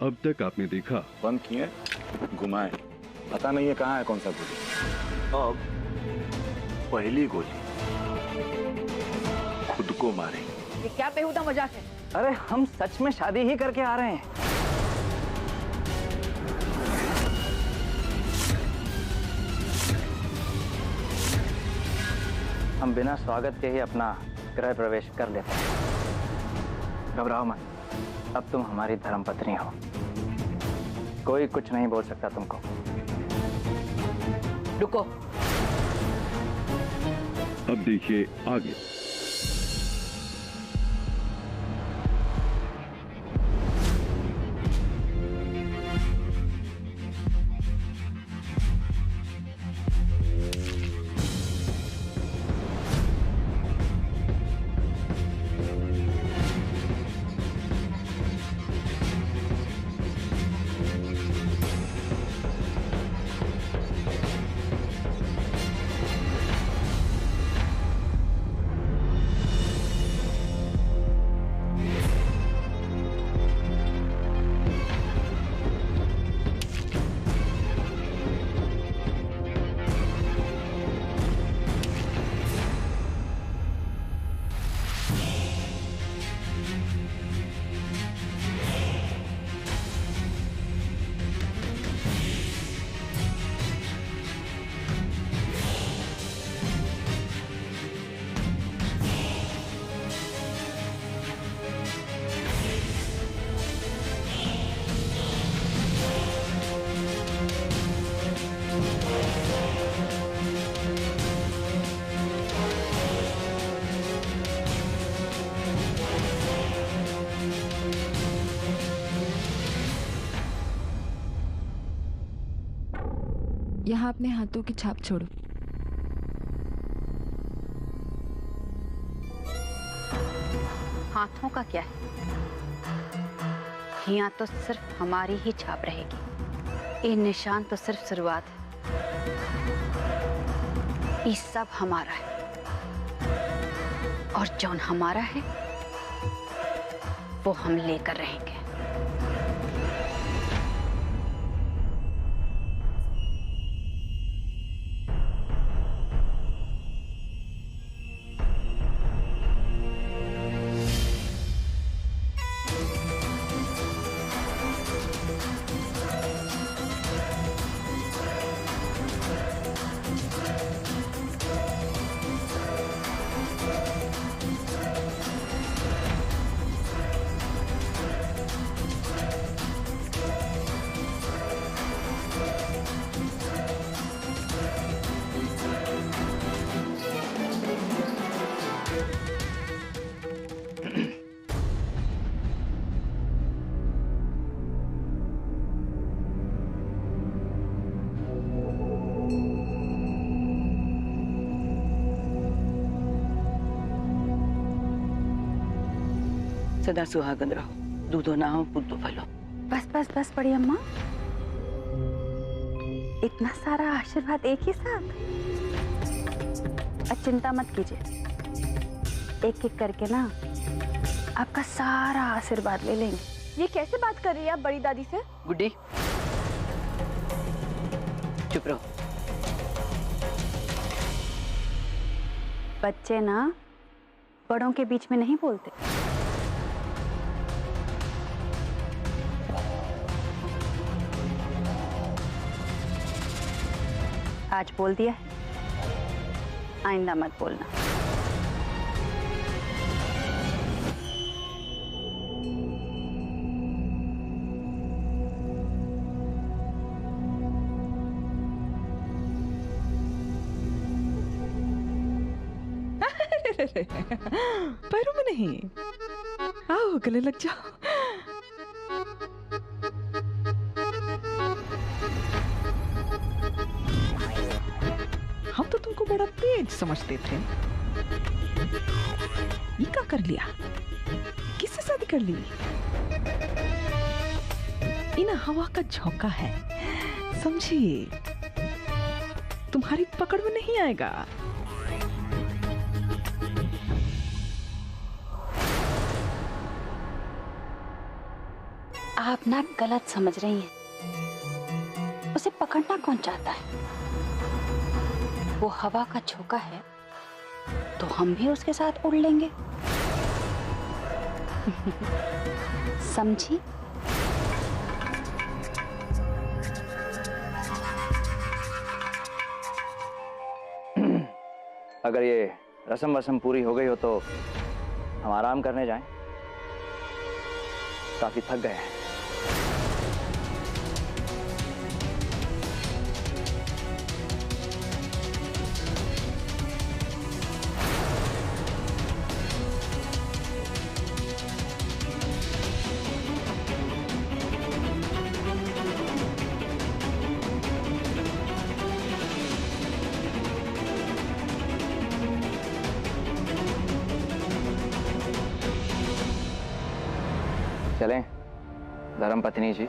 अब तक आपने देखा? बंद किए, घुमाए, पता नहीं है कहाँ है कौन सा गोली। अब पहली गोली खुद को मारेंगे। ये क्या बेहुदा मजाक है? अरे हम सच में शादी ही करके आ रहे हैं। हम बिना स्वागत के ही अपना गृह प्रवेश कर लेते हैं। घबराओ मत, अब तुम हमारी धर्मपत्नी हो। कोई कुछ नहीं बोल सकता तुमको। रुको। अब देखिए आगे। यहाँ अपने हाथों की छाप छोड़ो। हाथों का क्या है? यहाँ तो सिर्फ हमारी ही छाप रहेगी। ये निशान तो सिर्फ शुरुआत है। ये सब हमारा है और जौन हमारा है वो हम लेकर रहेंगे। सदा सुहागन रहो, दूधो ना हो पुत्तो फलो। बस बस बस बड़ी अम्मा, इतना सारा आशीर्वाद एक ही साथ। अब चिंता मत कीजिए, एक एक करके ना आपका सारा आशीर्वाद ले लेंगे। ये कैसे बात कर रही है आप बड़ी दादी से? गुड्डी चुप रहो। बच्चे ना बड़ों के बीच में नहीं बोलते। आज बोल दिया है, आइंदा मत बोलना। पैरों में नहीं, आओ गले लग जाओ। हम तो तुमको बड़ा तेज समझते थे। ये क्या कर लिया? किससे शादी कर ली? इन हवा का झोंका है, समझिए, तुम्हारी पकड़ में नहीं आएगा। आप ना गलत समझ रही हैं। उसे पकड़ना कौन चाहता है? वो हवा का झोंका है, तो हम भी उसके साथ उड़ लेंगे। समझी? अगर ये रस्म वस्म पूरी हो गई हो तो हम आराम करने जाएं। काफी थक गए हैं। चलें धर्मपत्नी जी।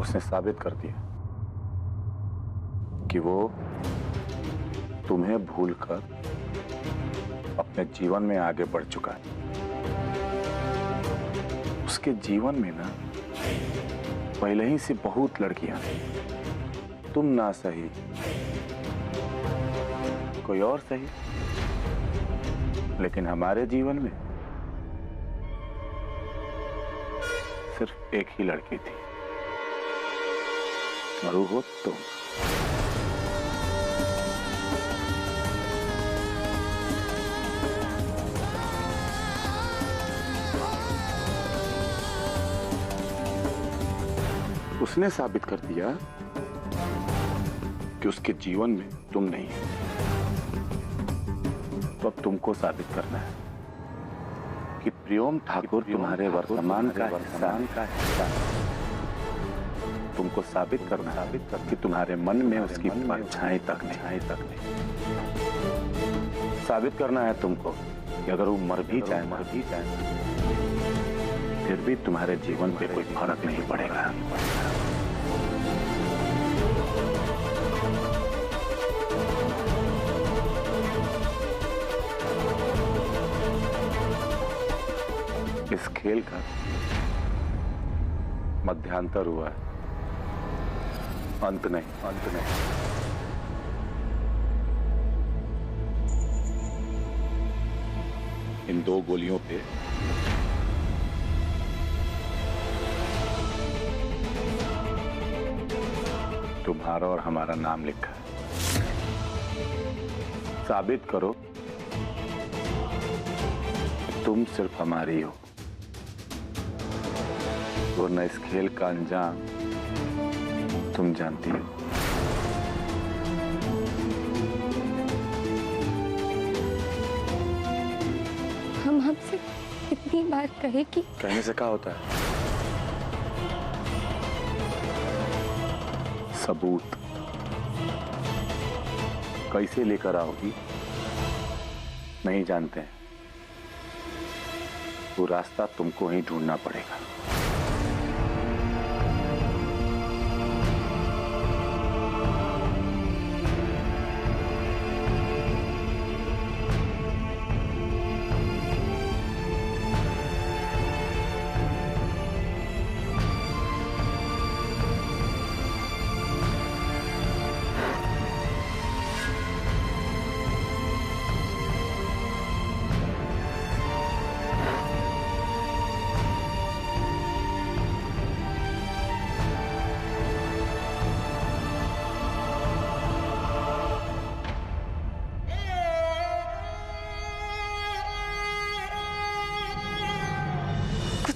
उसने साबित कर दिया कि वो तुम्हें भूलकर अपने जीवन में आगे बढ़ चुका है। उसके जीवन में ना पहले ही से बहुत लड़कियां हैं। तुम ना सही, कोई और सही, लेकिन हमारे जीवन में सिर्फ एक ही लड़की थी, और वो तुम। उसने साबित कर दिया कि उसके जीवन में तुम नहीं हो। तो अब तुमको साबित करना है कि प्रियोम ठाकुर तुम्हारे वर्तमान का हिस्सा है। तुमको साबित करना कि तुम्हारे मन में उसकी परछाई तक नहीं। साबित करना है तुमको कि अगर वो मर भी जाए फिर भी तुम्हारे जीवन पे कोई फर्क नहीं पड़ेगा। इस खेल का मध्यांतर हुआ है, अंत नहीं। इन दो गोलियों पे तुम्हारा और हमारा नाम लिखा है। साबित करो तुम सिर्फ हमारी हो, वरना इस खेल का अंजाम तुम जानती हो। हम आपसे कितनी बार कहे कि कहने से क्या होता है? सबूत कैसे लेकर आओगी नहीं जानते हैं। वो रास्ता तुमको ही ढूंढना पड़ेगा।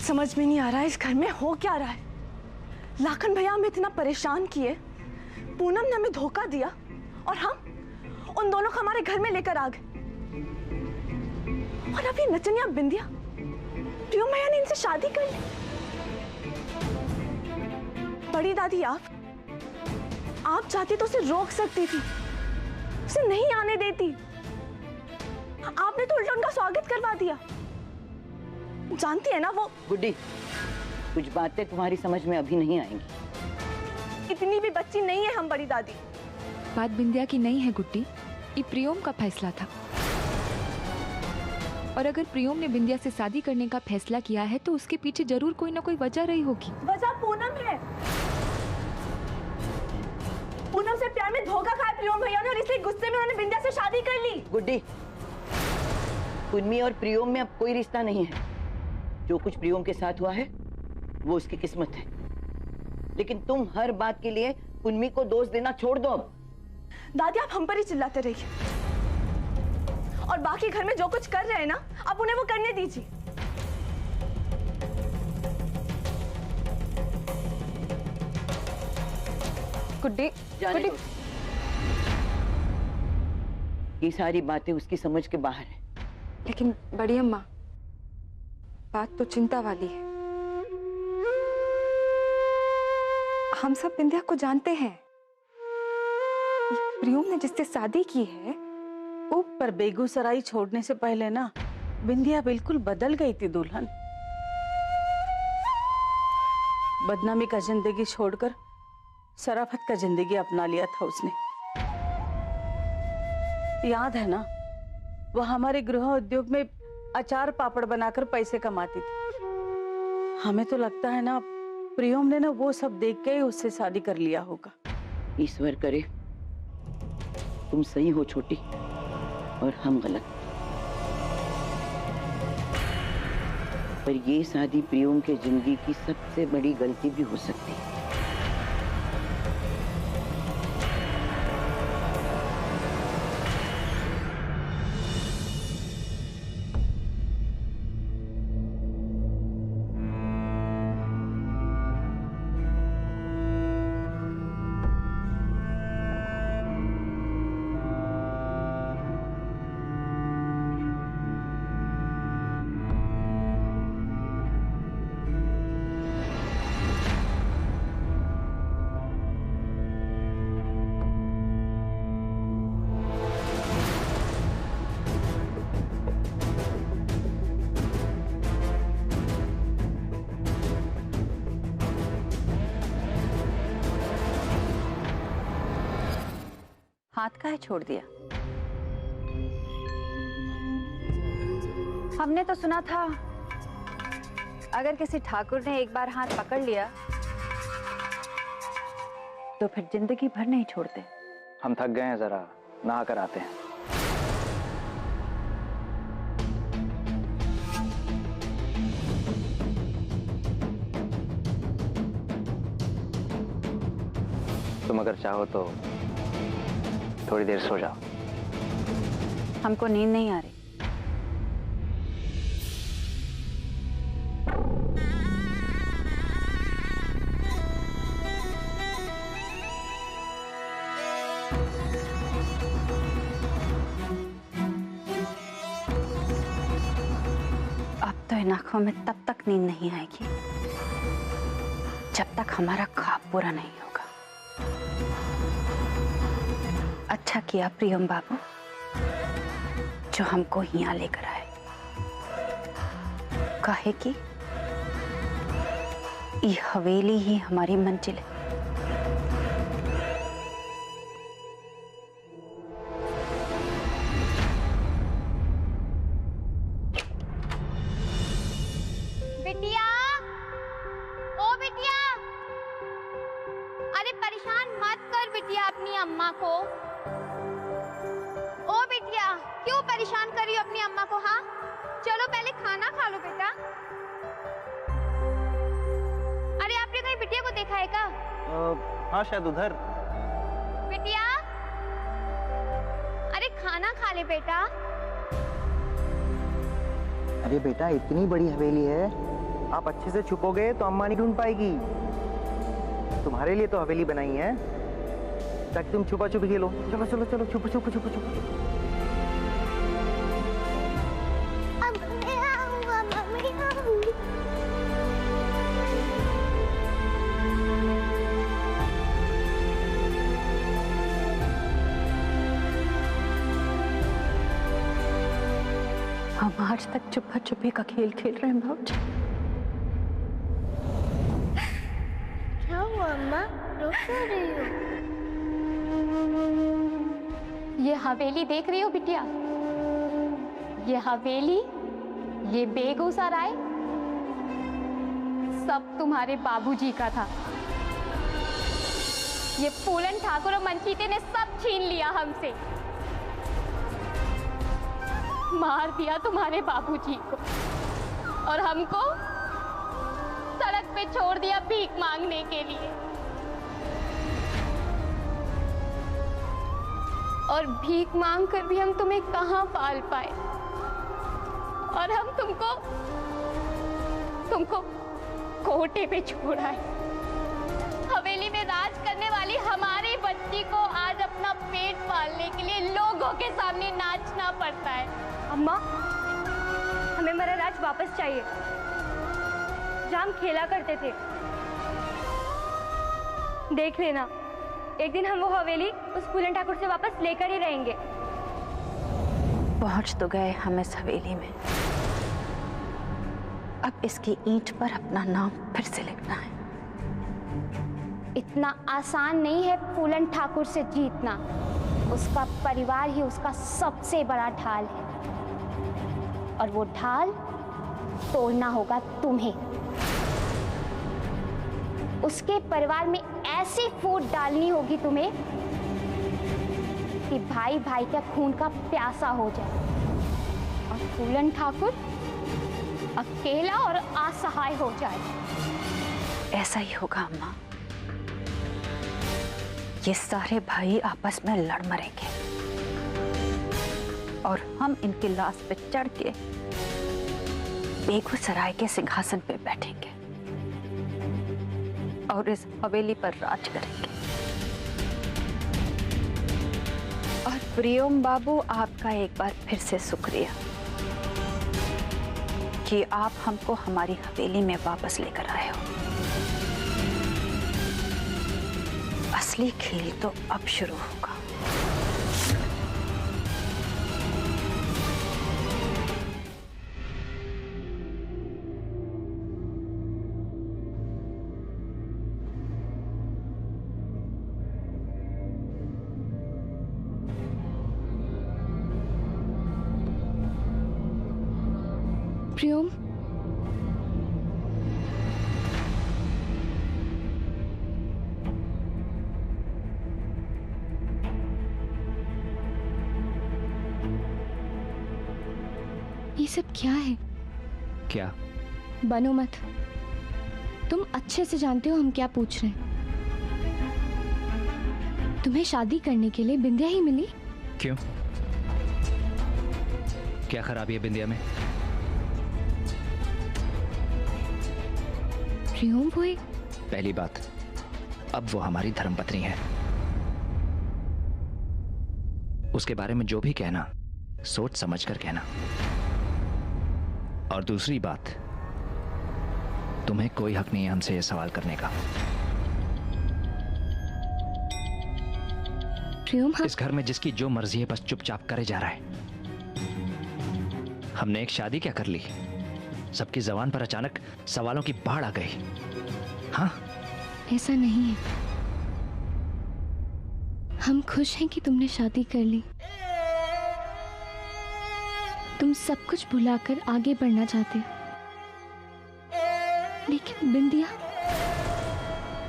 समझ में नहीं आ रहा है इस घर में हो क्या रहा है। लाखन भैया हमें इतना परेशान किए, पूनम ने हमें धोखा दिया और हम उन दोनों को हमारे घर में लेकर आ गए। और अभी नचनिया बिंदिया, प्रियम भैया ने इनसे शादी कर ली। बड़ी दादी आप चाहती तो उसे रोक सकती थी, उसे नहीं आने देती। आपने तो उल्टा उनका स्वागत करवा दिया। जानती है ना वो। गुड्डी, कुछ बातें तुम्हारी समझ में अभी नहीं आएंगी। इतनी भी बच्ची नहीं है हम बड़ी दादी। बात बिंदिया की नहीं है गुड्डी, ये प्रियम का फैसला था। और अगर प्रियम ने बिंदिया से शादी करने का फैसला किया है तो उसके पीछे जरूर कोई ना कोई वजह रही होगी। वजह पूनम है। पूनम से प्यार में धोखा खाया प्रियम भैया ने और इसलिए गुस्से में उन्होंने बिंदिया से शादी कर ली। गुड्डी, पुन्नी और प्रियम में अब कोई रिश्ता नहीं है। जो कुछ प्रियम के साथ हुआ है वो उसकी किस्मत है, लेकिन तुम हर बात के लिए पुन्नी को दोष देना छोड़ दो। अब दादी आप हम पर ही चिल्लाते रहिए और बाकी घर में जो कुछ कर रहे हैं ना, आप उन्हें वो करने दीजिए। गुड्डी, जाने दो। ये सारी बातें उसकी समझ के बाहर है। लेकिन बड़ी अम्मा, बात तो चिंता वाली है। हम सब बिंदिया को जानते हैं। प्रियम ने जिससे शादी की है वो पर बेगूसराय छोड़ने से पहले ना बिंदिया बिल्कुल बदल गई थी दुल्हन। बदनामी का जिंदगी छोड़कर शराफत का जिंदगी अपना लिया था उसने। याद है ना, वो हमारे गृह उद्योग में अचार पापड़ बनाकर पैसे कमाती थी। हमें तो लगता है ना प्रियम ने ना वो सब देख के ही उससे शादी कर लिया होगा। ईश्वर करे तुम सही हो छोटी और हम गलत। पर ये शादी प्रियम के जिंदगी की सबसे बड़ी गलती भी हो सकती है। हाथ काहे छोड़ दिया? हमने तो सुना था अगर किसी ठाकुर ने एक बार हाथ पकड़ लिया तो फिर जिंदगी भर नहीं छोड़ते। हम थक गए हैं, जरा नहा कर आते हैं। तुम अगर चाहो तो थोड़ी देर सो जाओ। हमको नींद नहीं आ रही। अब तो इन आंखों में तब तक नींद नहीं आएगी जब तक हमारा ख्वाब पूरा नहीं होगा। अच्छा किया प्रियम बाबू जो हमको यहाँ लेकर आए। कहे कि ये हवेली ही हमारी मंजिल है। बिटिया, ओ बिटिया, अरे परेशान मत कर बिटिया अपनी अम्मा को। ओ बिटिया, क्यों परेशान कर रही हो अपनी अम्मा को? हाँ चलो पहले खाना खा लो बेटा। अरे आपने कहीं बिटिया को देखा है क्या? हाँ शायद उधर। बिटिया, अरे खाना खा ले बेटा। अरे बेटा, इतनी बड़ी हवेली है, आप अच्छे से छुपोगे तो अम्मा नहीं ढूंढ पाएगी। तुम्हारे लिए तो हवेली बनाई है ताकि तुम छुपा छुपी खेलो। चलो चलो चलो, छुपो छुपो छुपो छुपो। अब मैं आऊंगा, मम्मी आऊंगी। हम आज तक छुपा छुपी का खेल खेल रहे हैं भाऊजी। क्या हुआ अम्मा, रो क्यों रही हो? ये हवेली देख रही हो बिटिया? ये हवेली, ये बेगूसराय सब तुम्हारे बाबूजी का था। ये फूलन ठाकुर और मनकीते ने सब छीन लिया हमसे, मार दिया तुम्हारे बाबूजी को और हमको सड़क पे छोड़ दिया भीख मांगने के लिए। और भीख मांग कर भी हम तुम्हें कहां पाल पाए, और हम तुमको कोटे पे छोड़ा है। हवेली में राज करने वाली हमारी बच्ची को आज अपना पेट पालने के लिए लोगों के सामने नाचना पड़ता है। अम्मा, हमें हमारा राज वापस चाहिए, जहाँ हम खेला करते थे। देख लेना, एक दिन हम वो हवेली उस फूलन ठाकुर से वापस लेकर ही रहेंगे। पहुंच तो गए हम इस हवेली में, अब इसकी ईंट पर अपना नाम फिर से लिखना है। इतना आसान नहीं है फूलन ठाकुर से जीतना। उसका परिवार ही उसका सबसे बड़ा ढाल है, और वो ढाल तोड़ना होगा तुम्हें। उसके परिवार में ऐसी फूट डालनी होगी तुम्हें कि भाई भाई के खून का प्यासा हो जाए, और फूलन ठाकुर अकेला और असहाय हो जाए। ऐसा ही होगा अम्मा, ये सारे भाई आपस में लड़ मरेंगे और हम इनके लाश पे चढ़ के बेगूसराय के सिंहासन पे बैठेंगे और इस हवेली पर राज करेंगे। और प्रियम बाबू, आपका एक बार फिर से शुक्रिया कि आप हमको हमारी हवेली में वापस लेकर आए हो। असली खेल तो अब शुरू होगा। प्रियम, ये सब क्या है? क्या? बनो मत, तुम अच्छे से जानते हो हम क्या पूछ रहे हैं। तुम्हें शादी करने के लिए बिंदिया ही मिली? क्यों? क्या खराबी है बिंदिया में? प्रियम, वो एक... पहली बात, अब वो हमारी धर्मपत्नी है। उसके बारे में जो भी कहना सोच समझ कर कहना। और दूसरी बात, तुम्हें कोई हक नहीं है हमसे यह सवाल करने का। इस घर में जिसकी जो मर्जी है बस चुपचाप करे जा रहा है। हमने एक शादी क्या कर ली, सबकी जबान पर अचानक सवालों की बाढ़ आ गई। हाँ, ऐसा नहीं है, हम खुश हैं कि तुमने शादी कर ली। तुम सब कुछ भुलाकर आगे बढ़ना चाहते हो, लेकिन बिंदिया?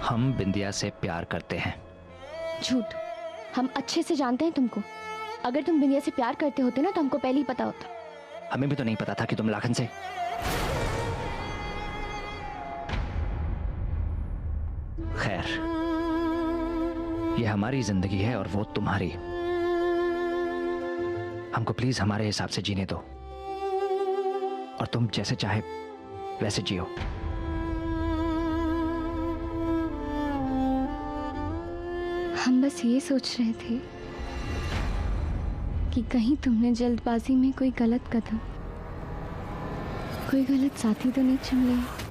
हम बिंदिया से प्यार करते हैं। झूठ, हम अच्छे से जानते हैं तुमको। अगर तुम बिंदिया से प्यार करते होते ना तो हमको पहले ही पता होता। हमें भी तो नहीं पता था कि तुम लाखन से। खैर, ये हमारी जिंदगी है और वो तुम्हारी। हमको प्लीज हमारे हिसाब से जीने दो, और तुम जैसे चाहे वैसे जियो। हम बस ये सोच रहे थे कि कहीं तुमने जल्दबाजी में कोई गलत कदम, कोई गलत साथी तो नहीं चुन लिया।